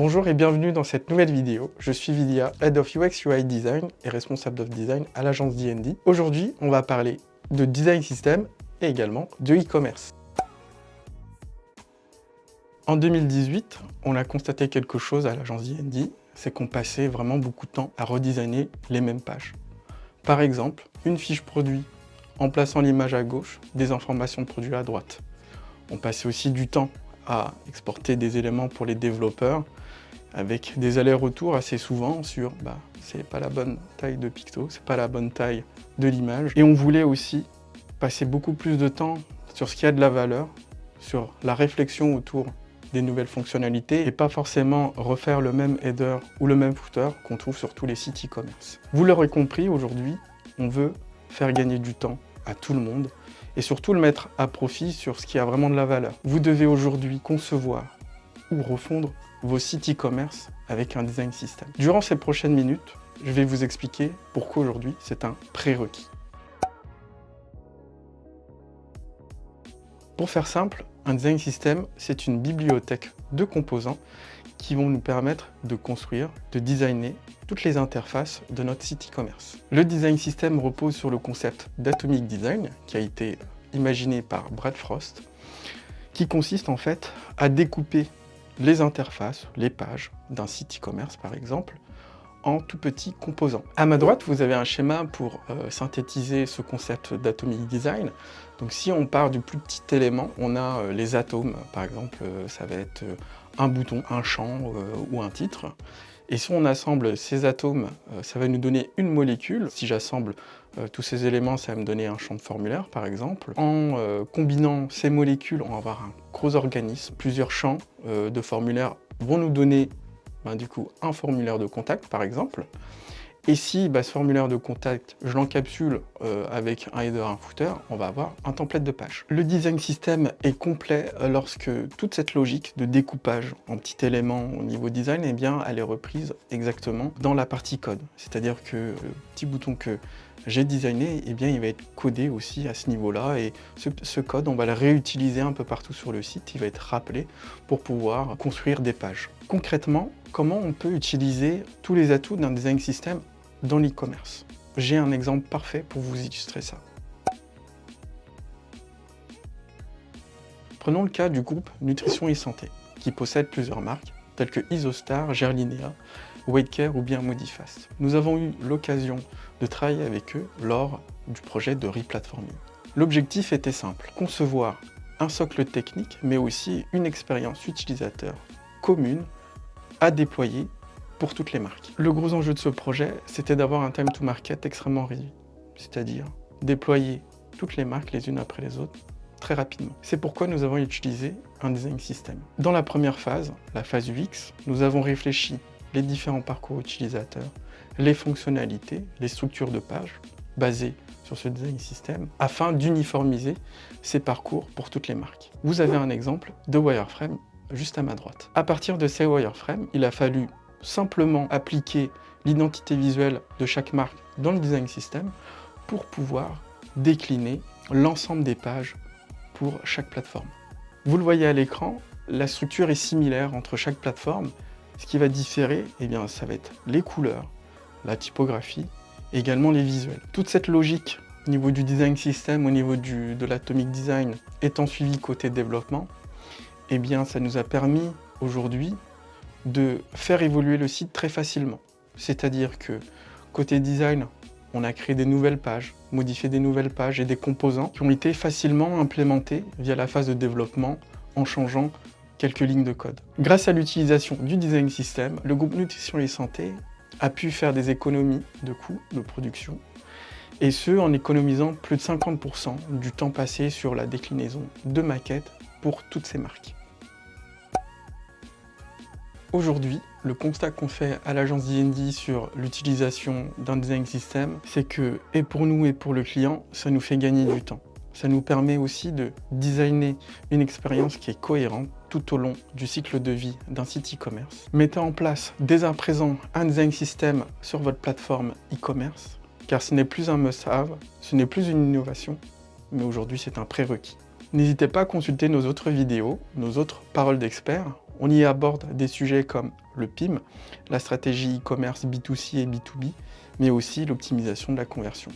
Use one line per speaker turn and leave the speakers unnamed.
Bonjour et bienvenue dans cette nouvelle vidéo. Je suis Vidya, Head of UX UI Design et responsable of design à l'agence D&D. Aujourd'hui, on va parler de design system et également de e-commerce. En 2018, on a constaté quelque chose à l'agence D&D, c'est qu'on passait vraiment beaucoup de temps à redesigner les mêmes pages. Par exemple, une fiche produit en plaçant l'image à gauche, des informations de produit à droite. On passait aussi du temps à exporter des éléments pour les développeurs avec des allers-retours assez souvent sur c'est pas la bonne taille de picto, c'est pas la bonne taille de l'image. Et on voulait aussi passer beaucoup plus de temps sur ce qui a de la valeur, sur la réflexion autour des nouvelles fonctionnalités et pas forcément refaire le même header ou le même footer qu'on trouve sur tous les sites e-commerce. Vous l'aurez compris, aujourd'hui, on veut faire gagner du temps à tout le monde et surtout le mettre à profit sur ce qui a vraiment de la valeur. Vous devez aujourd'hui concevoir ou refondre vos sites e-commerce avec un design system. Durant ces prochaines minutes, je vais vous expliquer pourquoi aujourd'hui c'est un prérequis. Pour faire simple, un design system, c'est une bibliothèque de composants qui vont nous permettre de construire, de designer toutes les interfaces de notre site e-commerce. Le design system repose sur le concept d'atomic design qui a été imaginé par Brad Frost, qui consiste en fait à découper les interfaces, les pages d'un site e-commerce par exemple, en tout petits composants. À ma droite, vous avez un schéma pour synthétiser ce concept d'atomic design. Donc si on part du plus petit élément, on a les atomes, par exemple, ça va être un bouton, un champ ou un titre. Et si on assemble ces atomes, ça va nous donner une molécule. Si j'assemble tous ces éléments, ça va me donner un champ de formulaire, par exemple. En combinant ces molécules, on va avoir un gros organisme. Plusieurs champs de formulaires vont nous donner du coup un formulaire de contact, par exemple. Et si ce formulaire de contact, je l'encapsule avec un header, un footer, on va avoir un template de page. Le design system est complet lorsque toute cette logique de découpage en petits éléments au niveau design, elle est reprise exactement dans la partie code. C'est-à-dire que le petit bouton que j'ai designé, il va être codé aussi à ce niveau-là. Et ce code, on va le réutiliser un peu partout sur le site. Il va être rappelé pour pouvoir construire des pages. Concrètement, comment on peut utiliser tous les atouts d'un design system dans l'e-commerce? J'ai un exemple parfait pour vous illustrer ça. Prenons le cas du groupe Nutrition et Santé, qui possède plusieurs marques, telles que Isostar, Gerlinea, Weightcare ou bien Modifast. Nous avons eu l'occasion de travailler avec eux lors du projet de replatforming. L'objectif était simple, concevoir un socle technique, mais aussi une expérience utilisateur commune à déployer pour toutes les marques. Le gros enjeu de ce projet, c'était d'avoir un time to market extrêmement réduit, c'est-à-dire déployer toutes les marques les unes après les autres très rapidement. C'est pourquoi nous avons utilisé un design system. Dans la première phase, la phase UX, nous avons réfléchi les différents parcours utilisateurs, les fonctionnalités, les structures de pages basées sur ce design system afin d'uniformiser ces parcours pour toutes les marques. Vous avez un exemple de wireframe juste à ma droite. À partir de ces wireframes, il a fallu simplement appliquer l'identité visuelle de chaque marque dans le design system pour pouvoir décliner l'ensemble des pages pour chaque plateforme. Vous le voyez à l'écran, la structure est similaire entre chaque plateforme. Ce qui va différer, ça va être les couleurs, la typographie, et également les visuels. Toute cette logique au niveau du design system, au niveau de l'atomic design, étant suivie côté développement, ça nous a permis aujourd'hui de faire évoluer le site très facilement. C'est-à-dire que côté design, on a créé des nouvelles pages, modifié des nouvelles pages et des composants qui ont été facilement implémentés via la phase de développement en changeant quelques lignes de code. Grâce à l'utilisation du design system, le groupe Nutrition et Santé a pu faire des économies de coûts de production, et ce en économisant plus de 50% du temps passé sur la déclinaison de maquettes pour toutes ces marques. Aujourd'hui, le constat qu'on fait à l'agence D&D sur l'utilisation d'un design system, c'est que, et pour nous et pour le client, ça nous fait gagner du temps. Ça nous permet aussi de designer une expérience qui est cohérente tout au long du cycle de vie d'un site e-commerce. Mettez en place dès à présent un design system sur votre plateforme e-commerce, car ce n'est plus un must-have, ce n'est plus une innovation, mais aujourd'hui c'est un prérequis. N'hésitez pas à consulter nos autres vidéos, nos autres paroles d'experts. On y aborde des sujets comme le PIM, la stratégie e-commerce B2C et B2B, mais aussi l'optimisation de la conversion.